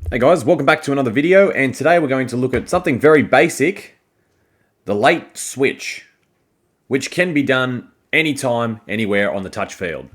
Hey guys, welcome back to another video, and today we're going to look at something very basic, the late switch, which can be done anytime, anywhere on the touch field.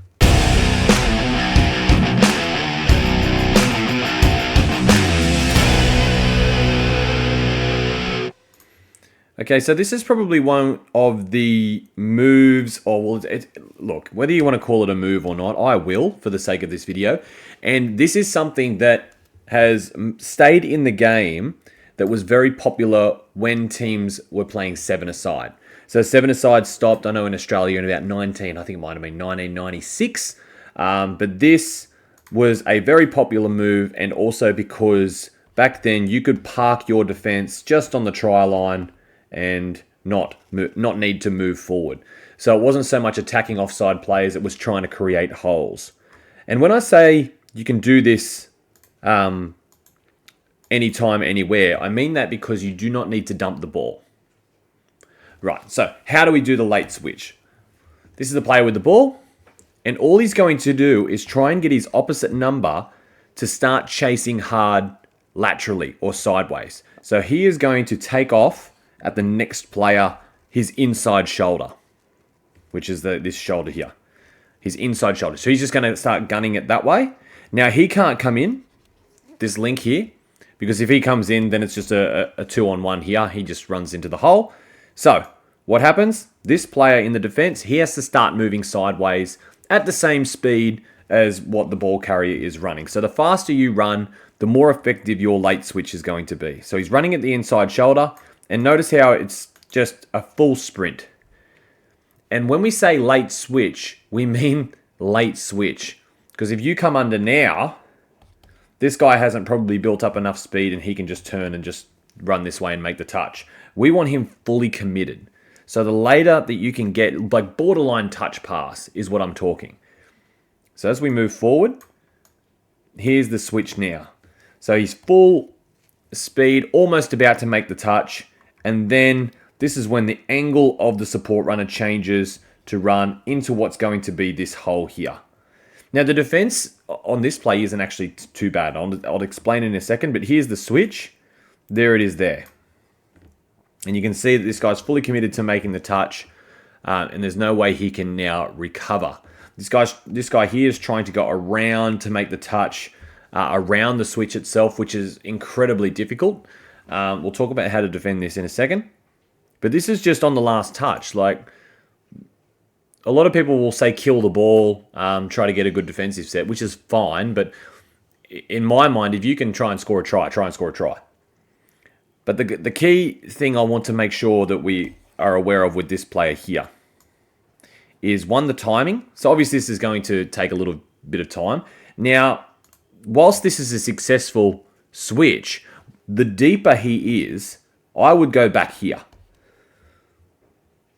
Okay, so this is probably one of the moves, look, whether you want to call it a move or not, I will for the sake of this video. And this is something that has stayed in the game that was very popular when teams were playing seven-a-side. So seven-a-side stopped, I know in Australia in about I think it might have been 1996. But this was a very popular move, and also because back then you could park your defense just on the try line and not need to move forward. So it wasn't so much attacking offside players, it was trying to create holes. And when I say you can do this anytime, anywhere, I mean that because you do not need to dump the ball. Right, so how do we do the late switch? This is the player with the ball, and all he's going to do is try and get his opposite number to start chasing hard laterally or sideways. So he is going to take off at the next player, his inside shoulder, which is this shoulder here, his inside shoulder. So he's just going to start gunning it that way. Now he can't come in this link here, because if he comes in, then it's just a 2-on-1 here. He just runs into the hole. So what happens? This player in the defense, he has to start moving sideways at the same speed as what the ball carrier is running. So the faster you run, the more effective your late switch is going to be. So he's running at the inside shoulder. And notice how it's just a full sprint. And when we say late switch, we mean late switch. Because if you come under now, this guy hasn't probably built up enough speed and he can just turn and just run this way and make the touch. We want him fully committed. So the later that you can get, like borderline touch pass is what I'm talking. So as we move forward, here's the switch now. So he's full speed, almost about to make the touch. And then this is when the angle of the support runner changes to run into what's going to be this hole here. Now the defense on this play isn't actually too bad. I'll explain in a second, but here's the switch. There it is there. And you can see that this guy's fully committed to making the touch, and there's no way he can now recover. This guy here is trying to go around to make the touch around the switch itself, which is incredibly difficult. We'll talk about how to defend this in a second. But this is just on the last touch. Like, a lot of people will say kill the ball, try to get a good defensive set, which is fine. But in my mind, if you can try and score a try, try and score a try. But the key thing I want to make sure that we are aware of with this player here is, one, the timing. So obviously this is going to take a little bit of time. Now, whilst this is a successful switch, the deeper he is, I would go back here.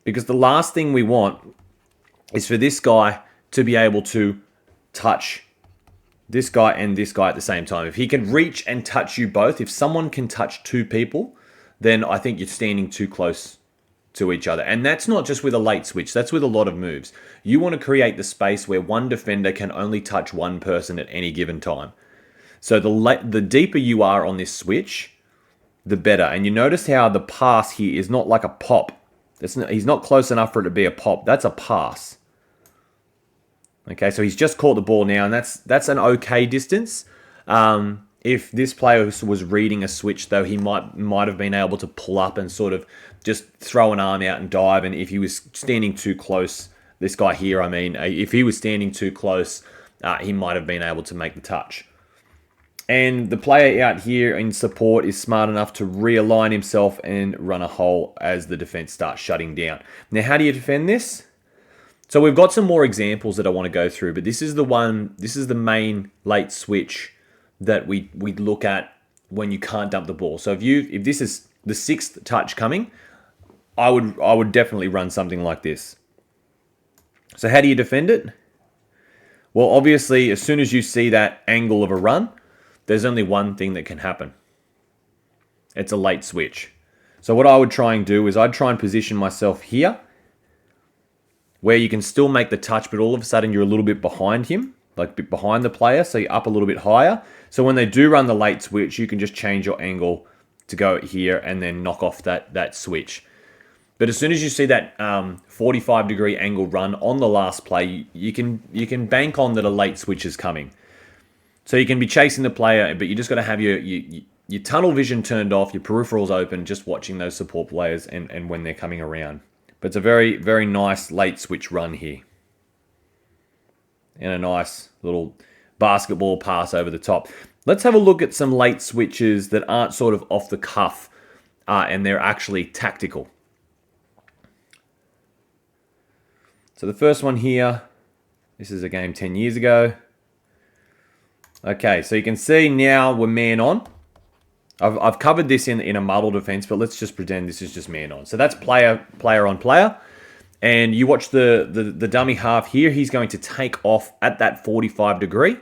Because the last thing we want is for this guy to be able to touch this guy and this guy at the same time. If he can reach and touch you both, if someone can touch two people, then I think you're standing too close to each other. And that's not just with a late switch, that's with a lot of moves. You want to create the space where one defender can only touch one person at any given time. So the deeper you are on this switch, the better. And you notice how the pass here is not like a pop. He's not close enough for it to be a pop. That's a pass. Okay, so he's just caught the ball now, and that's an okay distance. If this player was reading a switch, though, he might have been able to pull up and sort of just throw an arm out and dive. And if he was standing too close, this guy here, I mean, if he was standing too close, he might have been able to make the touch. And the player out here in support is smart enough to realign himself and run a hole as the defense starts shutting down. Now, how do you defend this? So we've got some more examples that I want to go through, but this is the main late switch that we look at when you can't dump the ball. So if this is the sixth touch coming, I would definitely run something like this. So how do you defend it? Well, obviously, as soon as you see that angle of a run, there's only one thing that can happen. It's a late switch. So what I would try and do is I'd try and position myself here, where you can still make the touch, but all of a sudden you're a little bit behind him. like behind the player, so you're up a little bit higher. So when they do run the late switch, you can just change your angle to go here and then knock off that switch. But as soon as you see that 45-degree angle run on the last play, you can bank on that a late switch is coming. So you can be chasing the player, but you just got to have your tunnel vision turned off, your peripherals open, just watching those support players and when they're coming around. But it's a very, very nice late switch run here. And a nice little basketball pass over the top. Let's have a look at some late switches that aren't sort of off the cuff and they're actually tactical. So the first one here, this is a game 10 years ago. Okay, so you can see now we're man on. I've covered this in a muddle defense, but let's just pretend this is just man on. So that's player on player. And you watch the dummy half here. He's going to take off at that 45 degree.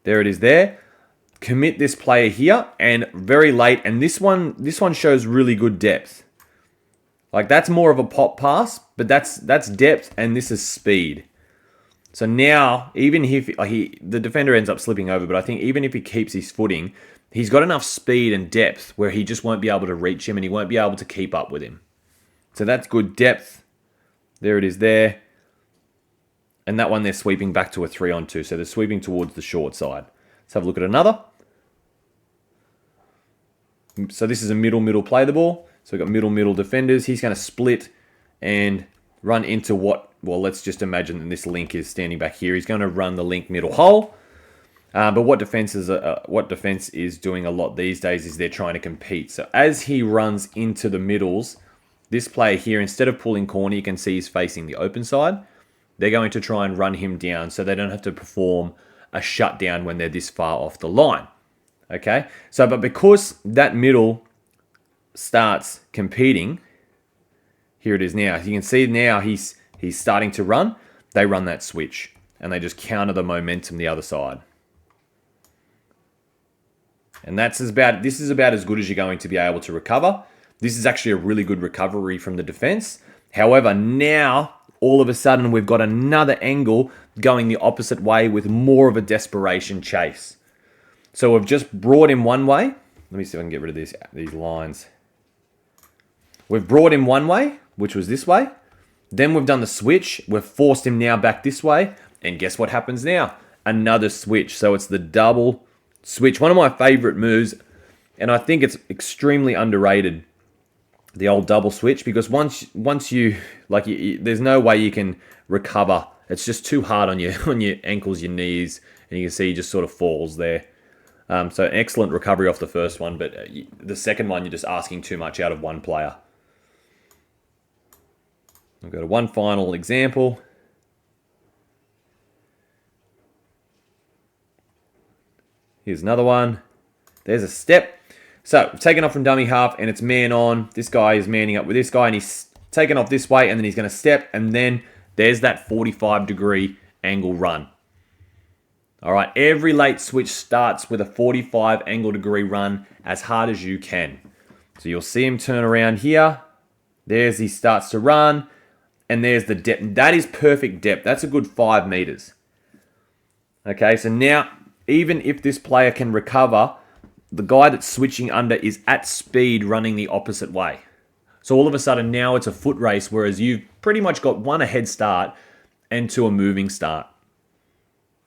There it is there. Commit this player here and very late. And this one shows really good depth. Like that's more of a pop pass, but that's depth and this is speed. So now, even if the defender ends up slipping over, but I think even if he keeps his footing, he's got enough speed and depth where he just won't be able to reach him and he won't be able to keep up with him. So that's good depth. There it is there. And that one they're sweeping back to a 3-on-2. So they're sweeping towards the short side. Let's have a look at another. So this is a middle play the ball. So we've got middle defenders. He's going to split and run into what, well, let's just imagine that this link is standing back here. He's going to run the link middle hole. But what defense is doing a lot these days is they're trying to compete. So as he runs into the middles, this player here, instead of pulling corner, you can see he's facing the open side. They're going to try and run him down so they don't have to perform a shutdown when they're this far off the line. Okay? So, but because that middle starts competing, here it is now. You can see now he's starting to run. They run that switch and they just counter the momentum the other side. And this is about as good as you're going to be able to recover. This is actually a really good recovery from the defense. However, now all of a sudden we've got another angle going the opposite way with more of a desperation chase. So we've just brought him one way. Let me see if I can get rid of these lines. We've brought him one way, which was this way. Then we've done the switch. We've forced him now back this way. And guess what happens now? Another switch. So it's the double switch. One of my favorite moves. And I think it's extremely underrated, the old double switch, because once you there's no way you can recover. It's just too hard on your ankles, your knees, and you can see he just sort of falls there. So an excellent recovery off the first one, but the second one you're just asking too much out of one player. I'll go to one final example. Here's another one. There's a step. So, taken off from dummy half, and it's man on. This guy is manning up with this guy, and he's taken off this way, and then he's going to step, and then there's that 45-degree angle run. All right, every late switch starts with a 45 angle degree run as hard as you can. So you'll see him turn around here. There's he starts to run, and there's the depth. That is perfect depth. That's a good 5 meters. Okay, so now, even if this player can recover, the guy that's switching under is at speed running the opposite way. So all of a sudden now it's a foot race, whereas you've pretty much got one a head start and two a moving start.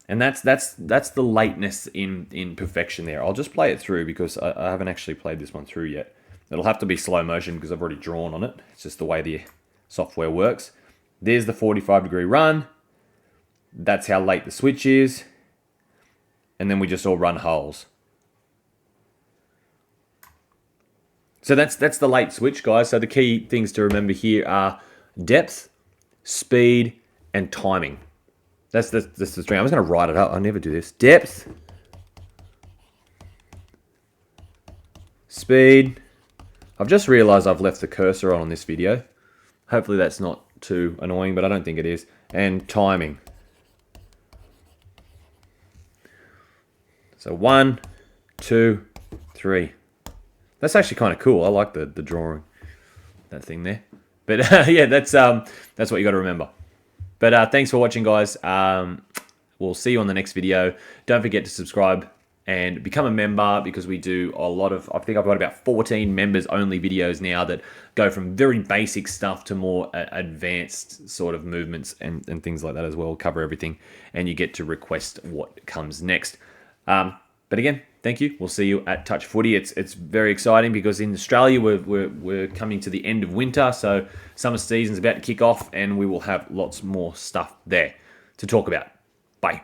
And that's the lateness in perfection there. I'll just play it through because I haven't actually played this one through yet. It'll have to be slow motion because I've already drawn on it. It's just the way the software works. There's the 45-degree run. That's how late the switch is. And then we just all run holes. So that's the late switch, guys. So the key things to remember here are depth, speed, and timing. That's the string. I'm just going to write it up. I never do this. Depth, speed. I've just realized I've left the cursor on this video. Hopefully that's not too annoying, but I don't think it is. And timing. So 1, 2, 3. That's actually kind of cool. I like the drawing, that thing there. But yeah, that's what you got to remember. But thanks for watching, guys. We'll see you on the next video. Don't forget to subscribe and become a member, because we do a lot of, I think I've got about 14 members only videos now that go from very basic stuff to more advanced sort of movements and things like that as well. Cover everything, and you get to request what comes next. But again, thank you. We'll see you at Touch Footy. It's very exciting because in Australia we're coming to the end of winter, so summer season's about to kick off, and we will have lots more stuff there to talk about. Bye.